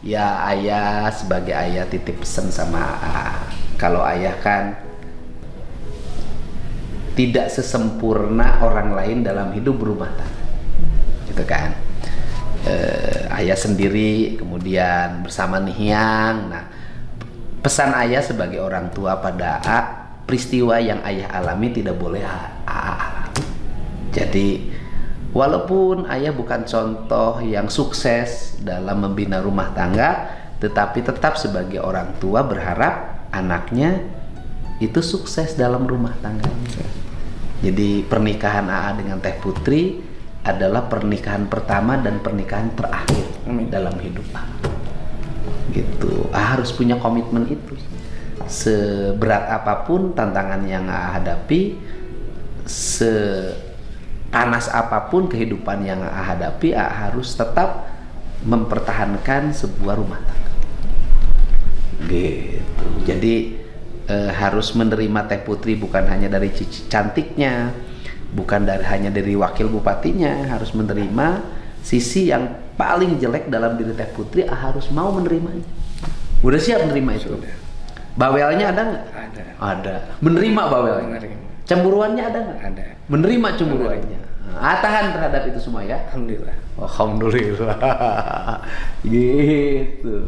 Ya ayah sebagai ayah titip pesan sama kalau ayah kan tidak sesempurna orang lain dalam hidup berumah tangga, gitu kan. Ayah sendiri kemudian bersama Nihiang. Nah, pesan ayah sebagai orang tua pada peristiwa yang ayah alami tidak boleh alami. Jadi walaupun ayah bukan contoh yang sukses dalam membina rumah tangga, tetapi tetap sebagai orang tua berharap anaknya itu sukses dalam rumah tangganya. Jadi pernikahan AA dengan Teh Putri adalah pernikahan pertama dan pernikahan terakhir dalam hidup AA. Gitu. AA harus punya komitmen itu. Seberat apapun tantangan yang AA hadapi, panas apapun kehidupan yang hadapi, harus tetap mempertahankan sebuah rumah tangga. Gitu. Jadi harus menerima Teh Putri bukan hanya dari cici cantiknya, bukan hanya dari wakil bupatinya, harus menerima sisi yang paling jelek dalam diri Teh Putri, harus mau menerimanya. Udah siap menerima itu? Sudah. Bawelnya ada nggak? Ada. Ada. Menerima bawelnya? Menerima. Cemburuannya ada nggak? Ada. Menerima cemburuannya. Tahan terhadap itu semua ya. Alhamdulillah. Alhamdulillah. Gitu.